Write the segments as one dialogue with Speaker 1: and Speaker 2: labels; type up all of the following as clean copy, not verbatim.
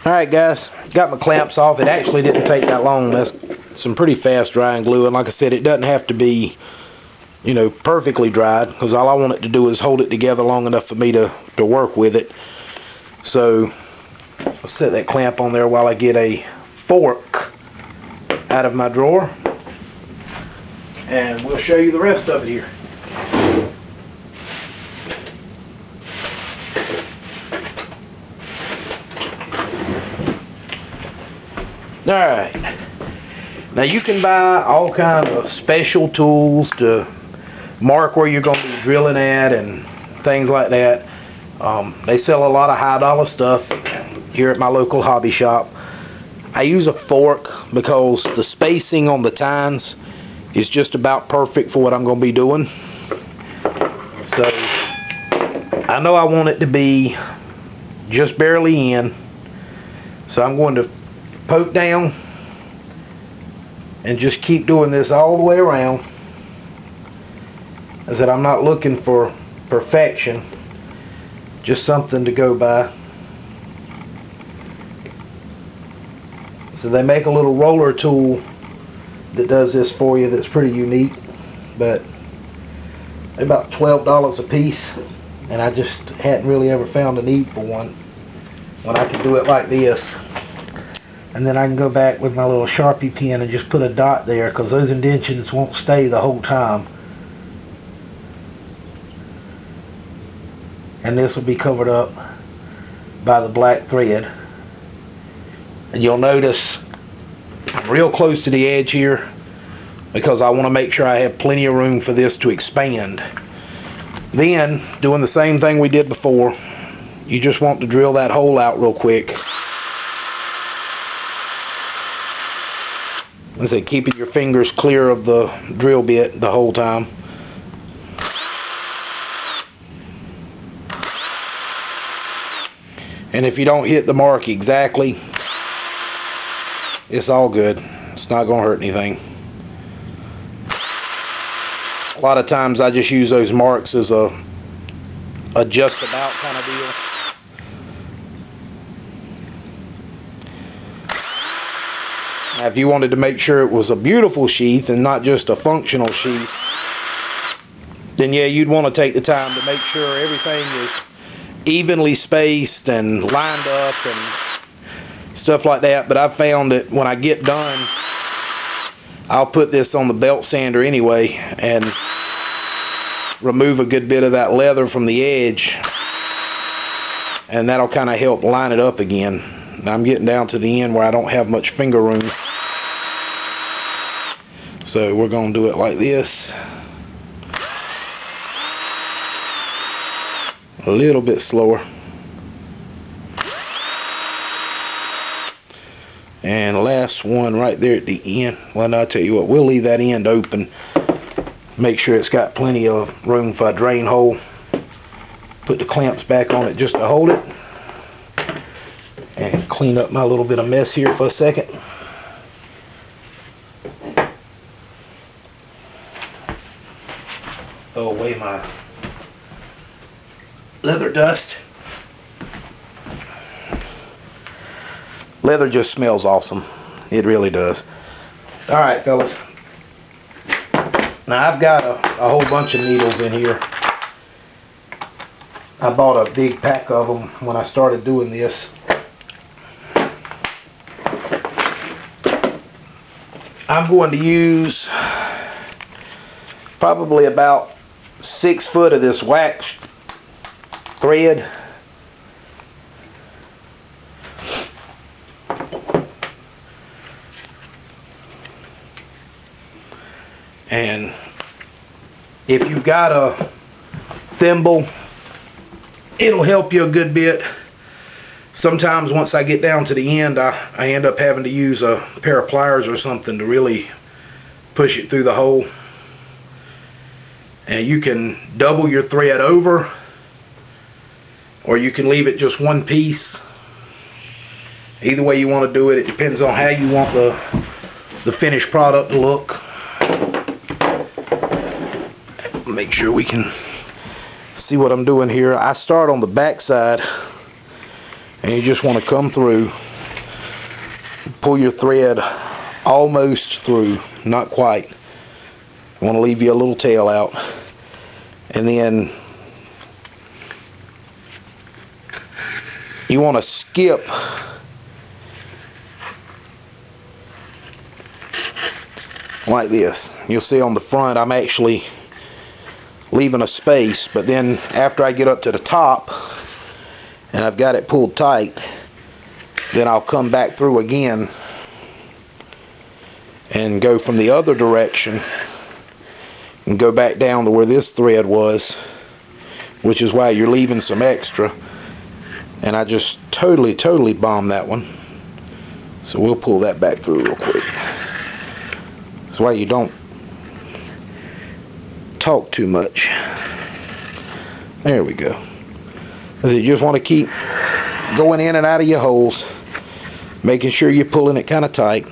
Speaker 1: Alright guys, got my clamps off. It actually didn't take that long. That's some pretty fast drying glue, and like I said, it doesn't have to be, you know, perfectly dried, because all I want it to do is hold it together long enough for me to work with it. So I'll set that clamp on there while I get a fork out of my drawer, and we'll show you the rest of it here. Alright, now you can buy all kinds of special tools to mark where you're going to be drilling at and things like that. They sell a lot of high dollar stuff here at my local hobby shop. I use a fork because the spacing on the tines is just about perfect for what I'm going to be doing. So I know I want it to be just barely in, so I'm going to poke down and just keep doing this all the way around. As I said, I'm not looking for perfection, just something to go by. So they make a little roller tool that does this for you that's pretty unique, but they're about $12 a piece, and I just hadn't really ever found a need for one when I could do it like this. And then I can go back with my little Sharpie pen and just put a dot there, because those indentions won't stay the whole time. And this will be covered up by the black thread. And you'll notice I'm real close to the edge here, because I want to make sure I have plenty of room for this to expand. Then, doing the same thing we did before, you just want to drill that hole out real quick. I say, keeping your fingers clear of the drill bit the whole time. And if you don't hit the mark exactly, it's all good. It's not going to hurt anything. A lot of times I just use those marks as a just about kind of deal. Now, if you wanted to make sure it was a beautiful sheath and not just a functional sheath, then yeah, you'd want to take the time to make sure everything is evenly spaced and lined up and stuff like that. But I've found that when I get done, I'll put this on the belt sander anyway and remove a good bit of that leather from the edge, and that'll kind of help line it up again. Now I'm getting down to the end where I don't have much finger room, so we're going to do it like this. A little bit slower. And last one right there at the end. Well, no, I'll tell you what, we'll leave that end open. Make sure it's got plenty of room for a drain hole. Put the clamps back on it just to hold it. And clean up my little bit of mess here for a second. Throw away my leather dust. Leather just smells awesome. It really does. Alright, fellas. Now I've got a whole bunch of needles in here. I bought a big pack of them when I started doing this. I'm going to use probably about 6 foot of this wax thread. And if you've got a thimble, it'll help you a good bit. Sometimes once I get down to the end, I end up having to use a pair of pliers or something to really push it through the hole. And you can double your thread over, or you can leave it just one piece. Either way you want to do it, it depends on how you want the finished product to look. Make sure we can see what I'm doing here. I start on the back side, and you just want to come through pull your thread almost through, not quite. You want to leave you a little tail out, and then you want to skip like this. You'll see on the front I'm actually leaving a space, but then after I get up to the top and I've got it pulled tight, then I'll come back through again and go from the other direction and go back down to where this thread was, which is why you're leaving some extra. And I just totally bombed that one, so we'll pull that back through real quick. That's why you don't talk too much. There we go. You just want to keep going in and out of your holes, making sure you're pulling it kind of tight.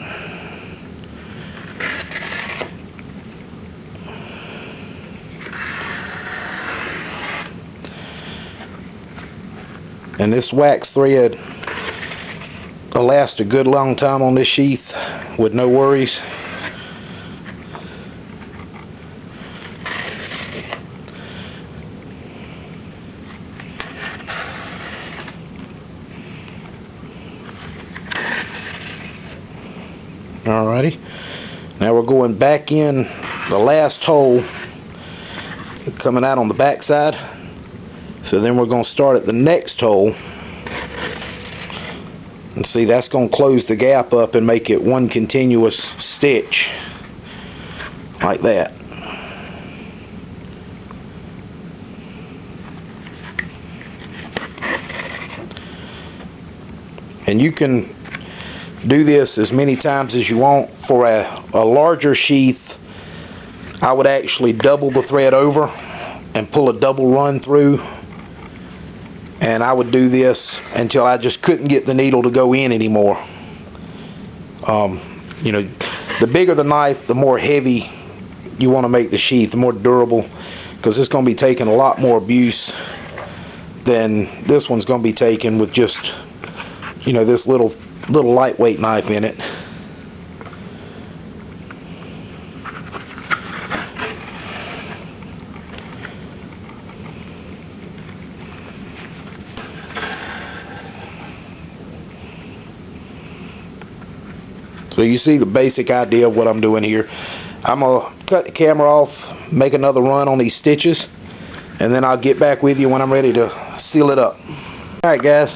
Speaker 1: And this wax thread will last a good long time on this sheath with no worries. Alrighty, now we're going back in the last hole, coming out on the back side. So then we're going to start at the next hole, and see, that's going to close the gap up and make it one continuous stitch like that. And you can do this as many times as you want. For a larger sheath, I would actually double the thread over and pull a double run through, and I would do this until I just couldn't get the needle to go in anymore. You know, the bigger the knife, the more heavy you want to make the sheath, the more durable, because it's going to be taking a lot more abuse than this one's going to be taking with just, you know, this little lightweight knife in it. So you see the basic idea of what I'm doing here. I'm going to cut the camera off, make another run on these stitches, and then I'll get back with you when I'm ready to seal it up. Alright guys,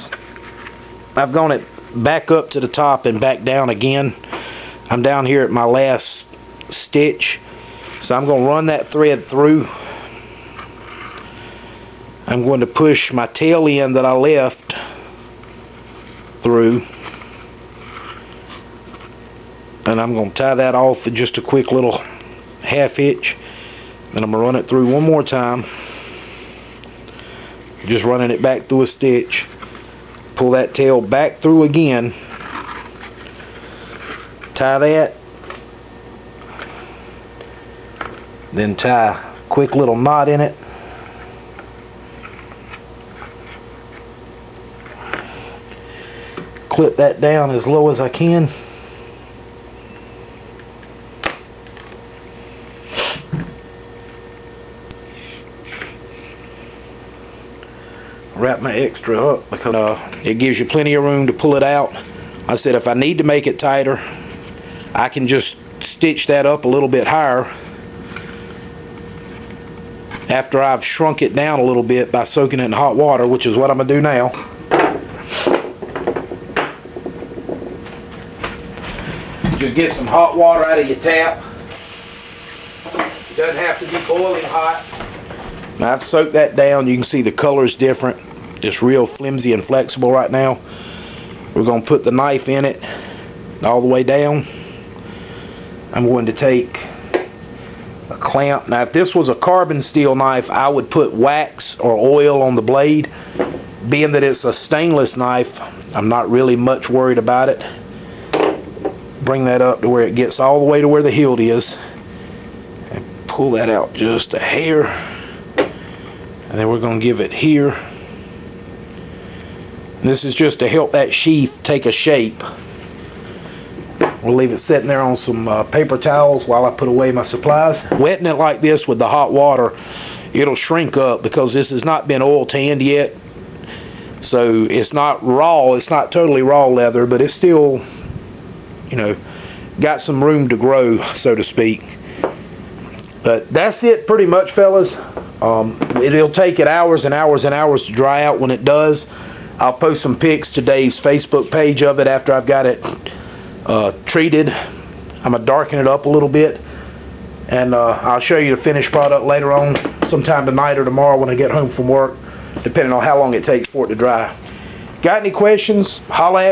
Speaker 1: I've gone it back up to the top and back down again. I'm down here at my last stitch, so I'm going to run that thread through. I'm going to push my tail end that I left through, and I'm going to tie that off with just a quick little half hitch. Then I'm going to run it through one more time, just running it back through a stitch. Pull that tail back through again, tie that, then tie a quick little knot in it, clip that down as low as I can, wrap my extra up because it gives you plenty of room to pull it out. I said if I need to make it tighter, I can just stitch that up a little bit higher after I've shrunk it down a little bit by soaking it in hot water, which is what I'm going to do now. Just get some hot water out of your tap. It doesn't have to be boiling hot. Now I've soaked that down. You can see the color's different. It's real flimsy and flexible right now. We're going to put the knife in it all the way down. I'm going to take a clamp. Now if this was a carbon steel knife, I would put wax or oil on the blade. Being that it's a stainless knife, I'm not really much worried about it. Bring that up to where it gets all the way to where the hilt is, and pull that out just a hair. And then we're going to give it here. This is just to help that sheath take a shape. We'll leave it sitting there on some paper towels while I put away my supplies. Wetting it like this with the hot water, it'll shrink up because this has not been oil tanned yet. So it's not raw, it's not totally raw leather, but it's still, you know, got some room to grow, so to speak. But that's it pretty much, fellas. It'll take it hours and hours and hours to dry out. When it does, I'll post some pics to Dave's Facebook page of it after I've got it treated. I'm going to darken it up a little bit, and I'll show you the finished product later on, sometime tonight or tomorrow when I get home from work, depending on how long it takes for it to dry. Got any questions? Holla at